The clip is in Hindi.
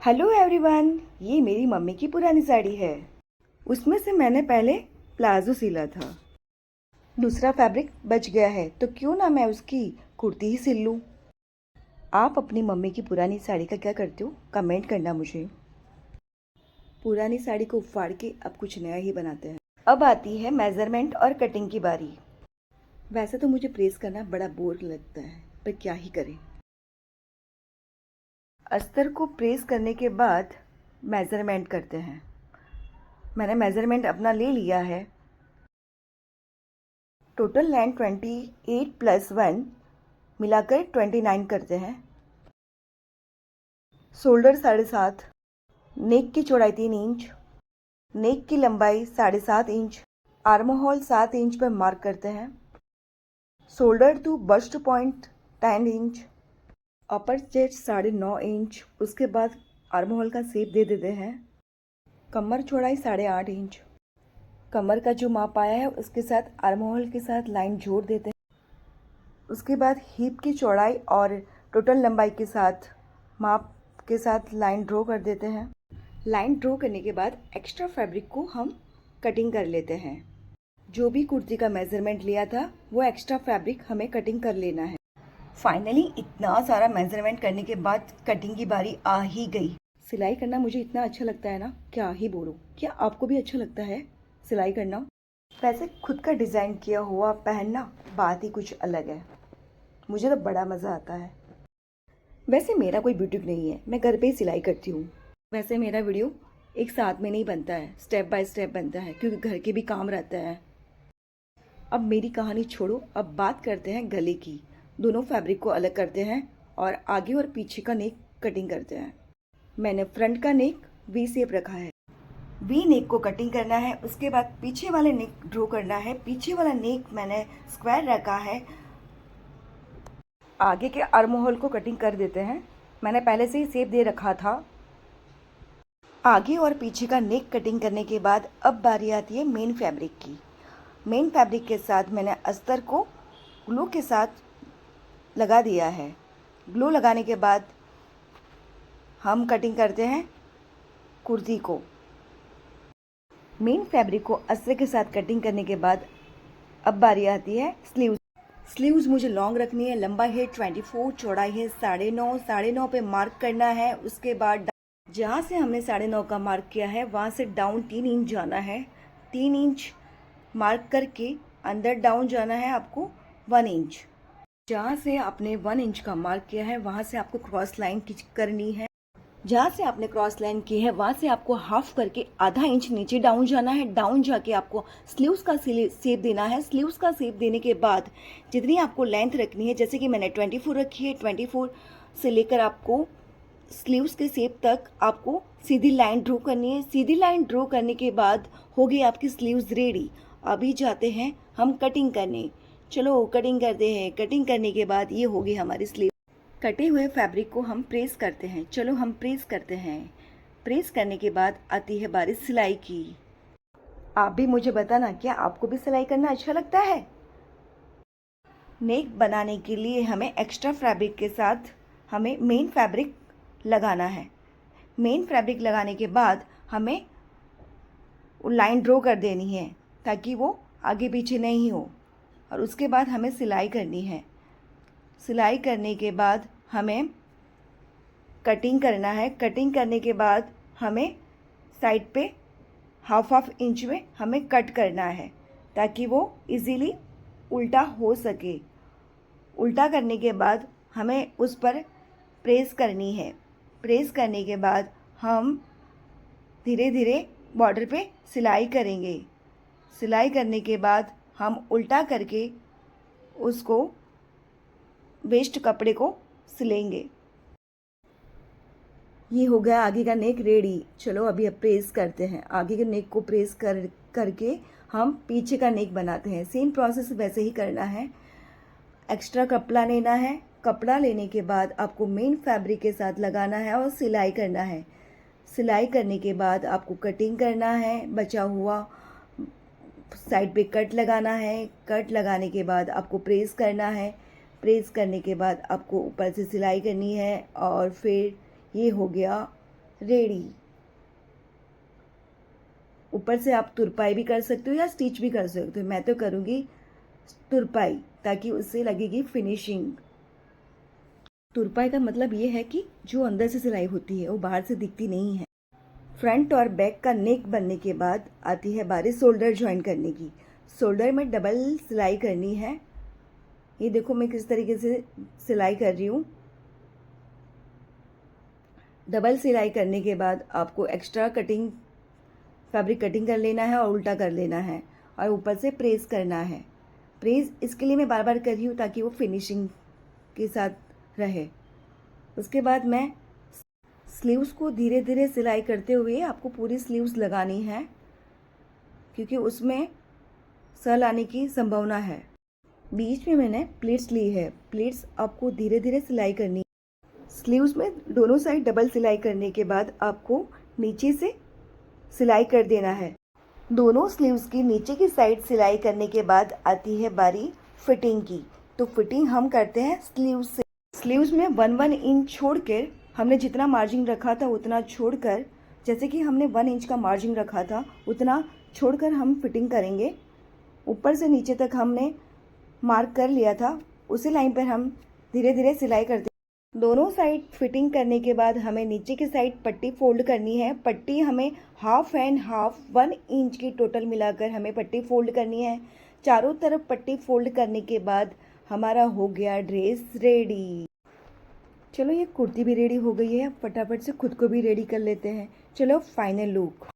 हेलो एवरीवन, ये मेरी मम्मी की पुरानी साड़ी है। उसमें से मैंने पहले प्लाजो सिला था। दूसरा फैब्रिक बच गया है तो क्यों ना मैं उसकी कुर्ती ही सिल लूँ। आप अपनी मम्मी की पुरानी साड़ी का क्या करते हो, कमेंट करना मुझे। पुरानी साड़ी को फाड़ के अब कुछ नया ही बनाते हैं। अब आती है मेज़रमेंट और कटिंग की बारी। वैसे तो मुझे प्रेस करना बड़ा बोर लगता है, पर क्या ही करें। अस्तर को प्रेस करने के बाद मेज़रमेंट करते हैं। मैंने मेज़रमेंट अपना ले लिया है। टोटल लेंथ 28 प्लस 1 मिलाकर 29 करते हैं। शोल्डर 7.5, नेक की चौड़ाई 3 इंच, नेक की लंबाई 7.5 इंच, आर्म होल 7 इंच पर मार्क करते हैं। Shoulder to bust point 10 inch, upper chest 9.5 inch. उसके बाद आर्म होल का शेप दे देते हैं। कमर चौड़ाई 8.5 इंच। कमर का जो माप आया है उसके साथ आर्म होल के साथ लाइन जोड़ देते हैं। उसके बाद हिप की चौड़ाई और टोटल लंबाई के साथ माप के साथ लाइन ड्रॉ कर देते हैं। लाइन ड्रॉ करने के बाद एक्स्ट्रा फैब्रिक को हम कटिंग कर लेते हैं। जो भी कुर्ती का मेज़रमेंट लिया था वो एक्स्ट्रा फैब्रिक हमें कटिंग कर लेना है। फाइनली इतना सारा मेज़रमेंट करने के बाद कटिंग की बारी आ ही गई। सिलाई करना मुझे इतना अच्छा लगता है ना, क्या ही बोलूं। क्या आपको भी अच्छा लगता है सिलाई करना? वैसे खुद का डिज़ाइन किया हुआ पहनना बात ही कुछ अलग है। मुझे तो बड़ा मज़ा आता है। वैसे मेरा कोई बुटीक नहीं है, मैं घर पे ही सिलाई करती हूँ। वैसे मेरा वीडियो एक साथ में नहीं बनता है, स्टेप बाय स्टेप बनता है, क्योंकि घर के भी काम रहता है। अब मेरी कहानी छोड़ो, अब बात करते हैं गले की। दोनों फैब्रिक को अलग करते हैं और आगे और पीछे का नेक कटिंग करते हैं। मैंने फ्रंट का नेक वी शेप रखा है। वी नेक को कटिंग करना है, उसके बाद पीछे वाले नेक ड्रॉ करना है। पीछे वाला नेक मैंने स्क्वायर रखा है। आगे के आर्म होल को कटिंग कर देते हैं। मैंने पहले से ही शेप दे रखा था। आगे और पीछे का नेक कटिंग करने के बाद अब बारी आती है मेन फैब्रिक की। मेन फैब्रिक के साथ मैंने अस्तर को ग्लू के साथ लगा दिया है। ग्लू लगाने के बाद हम कटिंग करते हैं कुर्ती को। मेन फैब्रिक को अस्तर के साथ कटिंग करने के बाद अब बारी आती है स्लीव्स। स्लीव्स मुझे लॉन्ग रखनी है। लंबाई है 24, चौड़ाई है 9.5। 9.5 पे मार्क करना है। उसके बाद जहाँ से हमने 9.5 का मार्क किया है वहाँ से डाउन 3 इंच जाना है। 3 इंच मार्क करके अंदर डाउन जाना है आपको 1 इंच। जहाँ से आपने 1 इंच का मार्क किया है वहाँ से आपको क्रॉस लाइन करनी है। जहाँ से आपने क्रॉस लाइन की है वहाँ से आपको हाफ करके आधा इंच नीचे डाउन जाना है। डाउन जाके आपको स्लीव्स का शेप देना है। स्लीव्स का शेप देने के बाद जितनी आपको लेंथ रखनी है, जैसे कि मैंने 24 रखी है, 24 से लेकर आपको स्लीव्स के शेप तक आपको सीधी लाइन ड्रॉ करनी है। सीधी लाइन ड्रॉ करने के बाद हो गई आपकी स्लीव्स रेडी। अभी जाते हैं हम कटिंग करने। चलो कटिंग करते हैं। कटिंग करने के बाद ये होगी हमारी स्लीव। कटे हुए फैब्रिक को हम प्रेस करते हैं। चलो हम प्रेस करते हैं। प्रेस करने के बाद आती है बारी सिलाई की। आप भी मुझे बताना, क्या आपको भी सिलाई करना अच्छा लगता है? नेक बनाने के लिए हमें एक्स्ट्रा फैब्रिक के साथ हमें मेन फैब्रिक लगाना है। मेन फैब्रिक लगाने के बाद हमें लाइन ड्रॉ कर देनी है ताकि वो आगे पीछे नहीं हो। और उसके बाद हमें सिलाई करनी है। सिलाई करने के बाद हमें कटिंग करना है। कटिंग करने के बाद हमें साइड पे हाफ इंच में हमें कट करना है ताकि वो इजीली उल्टा हो सके। उल्टा करने के बाद हमें उस पर प्रेस करनी है। प्रेस करने के बाद हम धीरे धीरे बॉर्डर पे सिलाई करेंगे। सिलाई करने के बाद हम उल्टा करके उसको वेस्ट कपड़े को सिलेंगे। ये हो गया आगे का नेक रेडी। चलो अभी अब प्रेस करते हैं। आगे के नेक को प्रेस करके हम पीछे का नेक बनाते हैं। सेम प्रोसेस वैसे ही करना है। एक्स्ट्रा कपड़ा लेना है। कपड़ा लेने के बाद आपको मेन फैब्रिक के साथ लगाना है और सिलाई करना है। सिलाई करने के बाद आपको कटिंग करना है। बचा हुआ साइड पे कट लगाना है। कट लगाने के बाद आपको प्रेस करना है। प्रेस करने के बाद आपको ऊपर से सिलाई करनी है। और फिर ये हो गया रेडी। ऊपर से आप तुरपाई भी कर सकते हो या स्टिच भी कर सकते हो। मैं तो करूँगी तुरपाई ताकि उससे लगेगी फिनिशिंग। तुरपाई का मतलब ये है कि जो अंदर से सिलाई होती है वो बाहर से दिखती नहीं है। फ्रंट और बैक का नेक बनने के बाद आती है बारी शोल्डर ज्वाइन करने की। शोल्डर में डबल सिलाई करनी है। ये देखो मैं किस तरीके से सिलाई कर रही हूँ। डबल सिलाई करने के बाद आपको एक्स्ट्रा कटिंग फैब्रिक कटिंग कर लेना है और उल्टा कर लेना है और ऊपर से प्रेस करना है। प्रेस इसके लिए मैं बार बार कर रही हूँ ताकि वो फिनिशिंग के साथ रहे। उसके बाद मैं स्लीव्स को धीरे धीरे सिलाई करते हुए आपको पूरी स्लीव्स लगानी है क्योंकि उसमें सल आने की संभावना है। बीच में मैंने प्लीट्स ली है। प्लीट्स आपको धीरे धीरे सिलाई करनी है। स्लीव्स में दोनों साइड डबल सिलाई करने के बाद आपको नीचे से सिलाई कर देना है। दोनों स्लीव्स की नीचे की साइड सिलाई करने के बाद आती है बारी फिटिंग की। तो फिटिंग हम करते हैं स्लीव्स से। स्लीव्स में 1 इंच छोड़कर हमने जितना मार्जिन रखा था उतना छोड़कर, जैसे कि हमने 1 इंच का मार्जिन रखा था उतना छोड़कर हम फिटिंग करेंगे। ऊपर से नीचे तक हमने मार्क कर लिया था, उसी लाइन पर हम धीरे धीरे सिलाई करते। दोनों साइड फिटिंग करने के बाद हमें नीचे की साइड पट्टी फोल्ड करनी है। पट्टी हमें हाफ एंड हाफ 1 इंच की टोटल मिलाकर हमें पट्टी फोल्ड करनी है। चारों तरफ पट्टी फोल्ड करने के बाद हमारा हो गया ड्रेस रेडी। चलो ये कुर्ती भी रेडी हो गई है, फटाफट से खुद को भी रेडी कर लेते हैं। चलो फाइनल लुक।